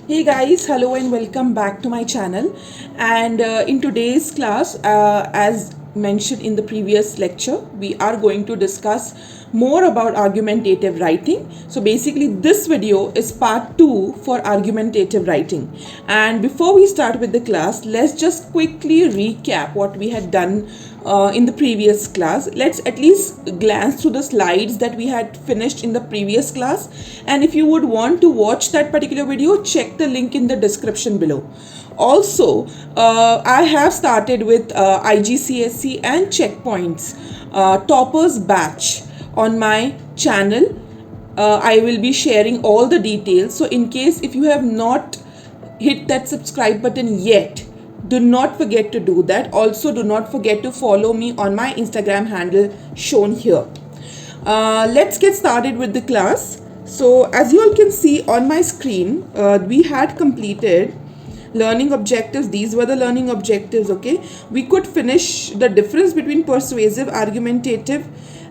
Hey guys, hello and welcome back to my channel. And in today's class, as mentioned in the previous lecture, we are going to discuss more about argumentative writing. So basically this video is part 2 for argumentative writing. And before we start with the class, let's just quickly recap what we had done in the previous class. Let's at least glance through the slides that we had finished in the previous class, and if you would want to watch that particular video, check the link in the description below. Also, I have started with IGCSE and checkpoints toppers batch on my channel. I will be sharing all the details, so in case if you have not hit that subscribe button yet, do not forget to do that. Also, do not forget to follow me on my Instagram handle shown here. Let's get started with the class. So as you all can see on my screen, we had completed learning objectives. These were the learning objectives. Okay, we could finish the difference between persuasive, argumentative,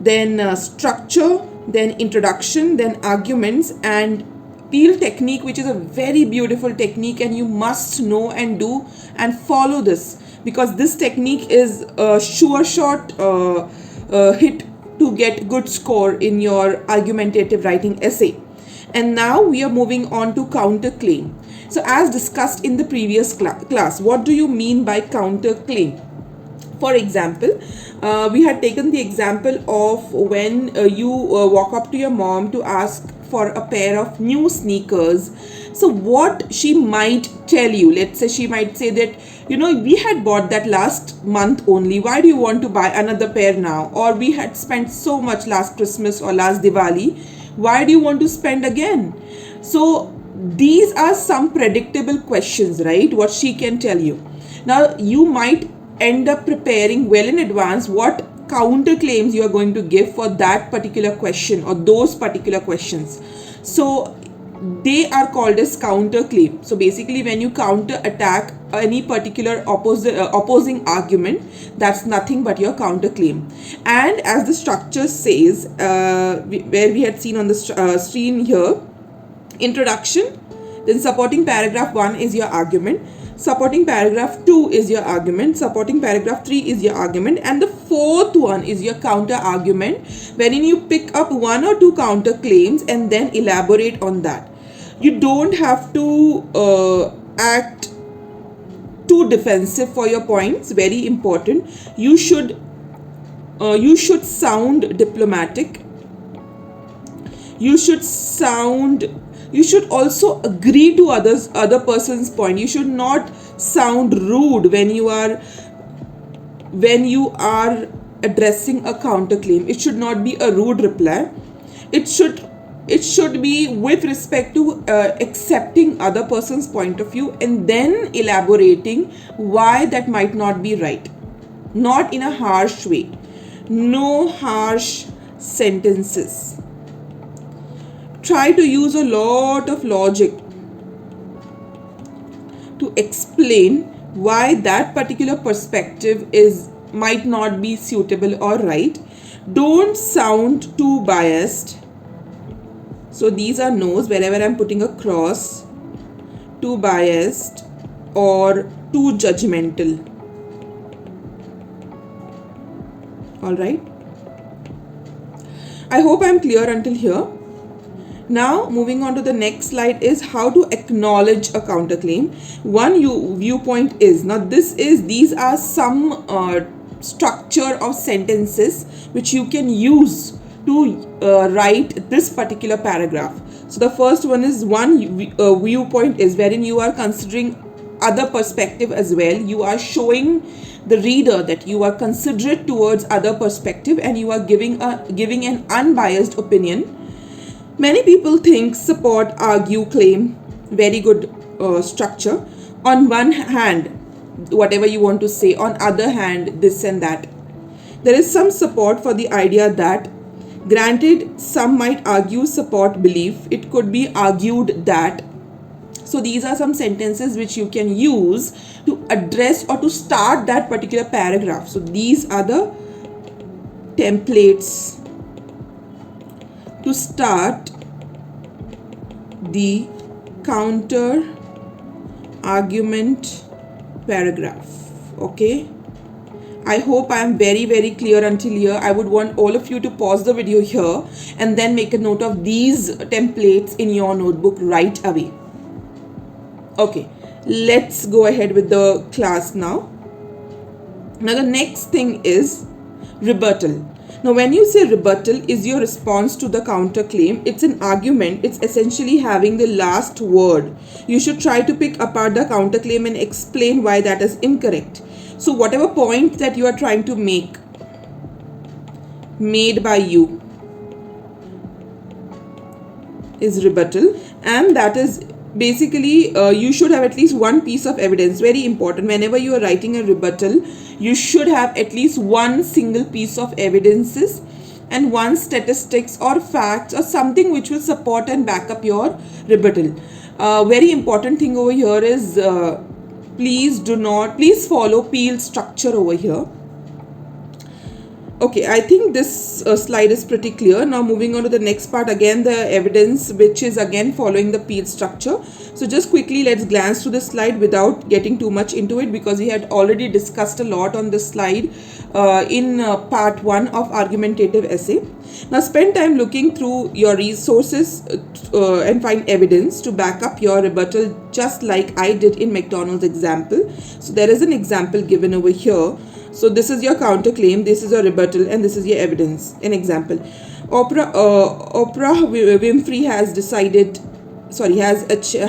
then structure, then introduction, then arguments, and peel technique, which is a very beautiful technique, and you must know and do and follow this, because this technique is a sure shot hit to get good score in your argumentative writing essay. And now we are moving on to counterclaim. So as discussed in the previous class, what do you mean by counterclaim? For example, we had taken the example of when you walk up to your mom to ask for a pair of new sneakers. So what she might tell you, let's say she might say that, we had bought that last month only. Why do you want to buy another pair now? Or we had spent so much last Christmas or last Diwali. Why do you want to spend again? So these are some predictable questions, right? What she can tell you. Now you might end up preparing well in advance what counterclaims you are going to give for that particular question or those particular questions. So they are called as counterclaim. So basically when you counter attack any particular opposing argument, that's nothing but your counterclaim. And as the structure says, where we had seen on the screen here, introduction, then supporting paragraph 1 is your argument, supporting paragraph 2 is your argument, supporting paragraph 3 is your argument, and the fourth one is your counter argument, wherein you pick up one or two counter claims and then elaborate on that. You don't have to act too defensive for your points. Very important. You should sound diplomatic. You should also agree to other person's point. You should not sound rude when you are addressing a counterclaim. It should not be a rude reply. It should be with respect to accepting other person's point of view and then elaborating why that might not be right. Not in a harsh way. No harsh sentences. Try to use a lot of logic to explain why that particular perspective might not be suitable or right. Don't sound too biased. So these are no's wherever I'm putting a cross. Too biased or too judgmental. Alright. I hope I'm clear until here. Now, moving on to the next slide is how to acknowledge a counterclaim. One viewpoint is, now these are some structure of sentences which you can use to write this particular paragraph. So the first one is viewpoint is wherein you are considering other perspective as well. You are showing the reader that you are considerate towards other perspective and you are giving an unbiased opinion. Many people think, support, argue, claim, very good structure. On one hand, whatever you want to say. On other hand, this and that. There is some support for the idea that, granted, some might argue, support, belief. It could be argued that. So these are some sentences which you can use to address or to start that particular paragraph. So these are the templates to start the counter argument paragraph. Okay, I hope I am very clear until here. I would want all of you to pause the video here and then make a note of these templates in your notebook right away. Okay, let's go ahead with the class now. Now the next thing is rebuttal. Now when you say rebuttal is your response to the counterclaim, it's an argument. It's essentially having the last word. You should try to pick apart the counterclaim and explain why that is incorrect. So whatever point that you are trying to make, made by you, is rebuttal, and that is basically you should have at least one piece of evidence. Very important. Whenever you are writing a rebuttal, you should have at least one single piece of evidences and one statistics or facts or something which will support and back up your rebuttal. Very important thing over here is please follow Peel structure over here. Okay, I think this slide is pretty clear. Now moving on to the next part, again the evidence, which is again following the Peel structure. So just quickly let's glance through the slide without getting too much into it, because we had already discussed a lot on this slide in part 1 of argumentative essay. Now spend time looking through your resources and find evidence to back up your rebuttal, just like I did in McDonald's example. So there is an example given over here. So this is your counterclaim, this is your rebuttal, and this is your evidence. An example: Oprah Winfrey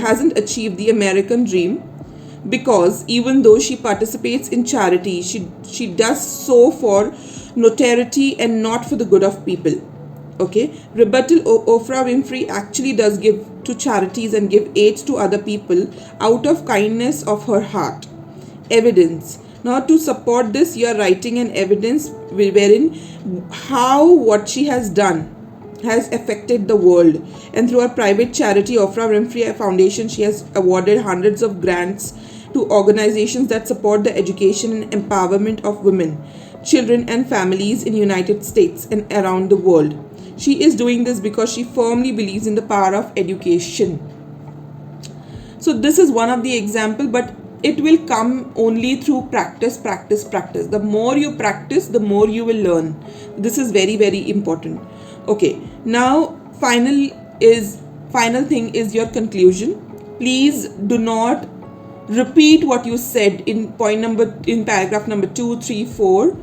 hasn't achieved the American dream because even though she participates in charity, she does so for notoriety and not for the good of people. Okay, rebuttal: Oprah Winfrey actually does give to charities and give aids to other people out of kindness of her heart. Evidence: now to support this, you are writing an evidence wherein how what she has done has affected the world, and through her private charity Oprah Winfrey Foundation, she has awarded hundreds of grants to organizations that support the education and empowerment of women, children and families in the United States and around the world. She is doing this because she firmly believes in the power of education. So this is one of the example, but it will come only through practice. The more you practice, the more you will learn. This is very important. Okay, now final thing is your conclusion. Please do not repeat what you said in paragraph number 2, 3, 4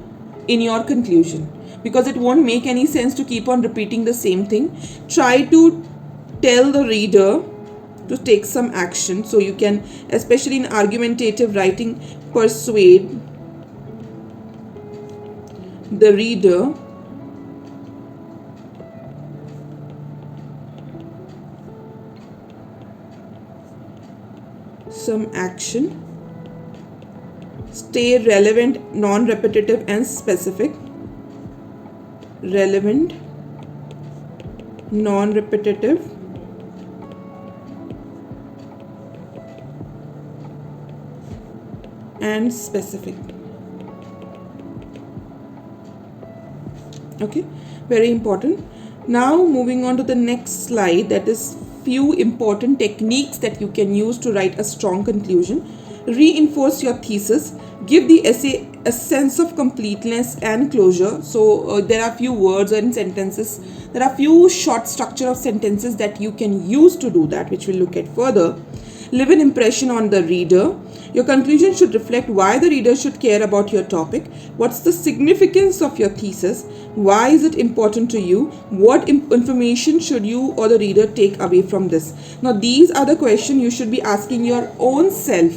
in your conclusion, because it won't make any sense to keep on repeating the same thing. Try to tell the reader to take some action, so you can, especially in argumentative writing, persuade the reader some action. Stay relevant, non-repetitive and specific. Relevant, non-repetitive and specific. Okay, very important. Now moving on to the next slide, that is few important techniques that you can use to write a strong conclusion. Reinforce your thesis. Give the essay a sense of completeness and closure. So there are few words and sentences. There are few short structure of sentences that you can use to do that, which we'll look at further. Leave an impression on the reader. Your conclusion should reflect why the reader should care about your topic. What's the significance of your thesis? Why is it important to you? What information should you or the reader take away from this? Now, these are the questions you should be asking your own self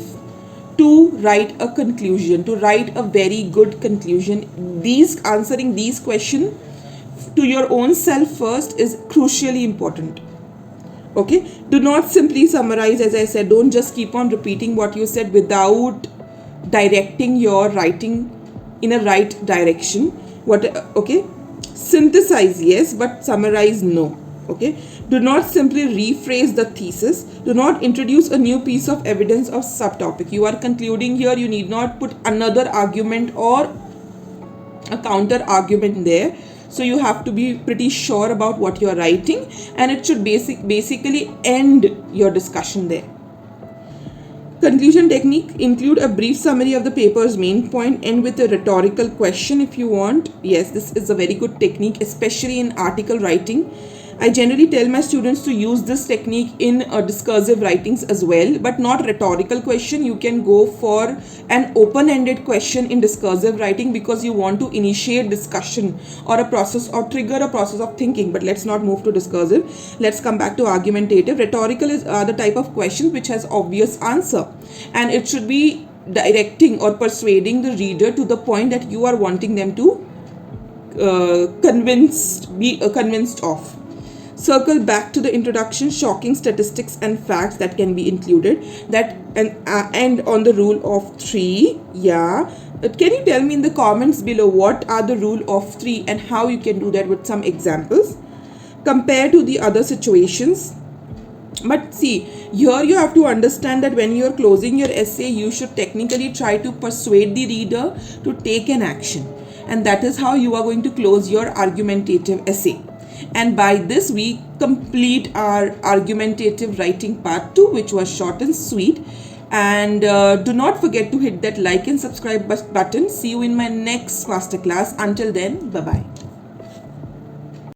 to write a conclusion, to write a very good conclusion. Answering these questions to your own self first is crucially important. Okay, do not simply summarize. As I said, don't just keep on repeating what you said without directing your writing in a right direction. Okay, synthesize, yes, but summarize, no. Okay, do not simply rephrase the thesis. Do not introduce a new piece of evidence or subtopic. You are concluding here, you need not put another argument or a counter argument there. So you have to be pretty sure about what you're writing, and it should basically end your discussion there. Conclusion technique: include a brief summary of the paper's main point, end with a rhetorical question if you want. Yes, this is a very good technique, especially in article writing. I generally tell my students to use this technique in discursive writings as well, but not rhetorical question. You can go for an open-ended question in discursive writing because you want to initiate discussion or a process or trigger a process of thinking. But let's not move to discursive. Let's come back to argumentative. Rhetorical is the type of question which has obvious answer, and it should be directing or persuading the reader to the point that you are wanting them to be convinced of. Circle back to the introduction, shocking statistics and facts that can be included. That and end on the rule of 3. Yeah. Can you tell me in the comments below what are the rule of 3 and how you can do that with some examples? Compare to the other situations. But see, here you have to understand that when you are closing your essay, you should technically try to persuade the reader to take an action. And that is how you are going to close your argumentative essay. And by this we complete our argumentative writing part 2, which was short and sweet. And do not forget to hit that like and subscribe button. See you in my next masterclass. Until then, bye-bye.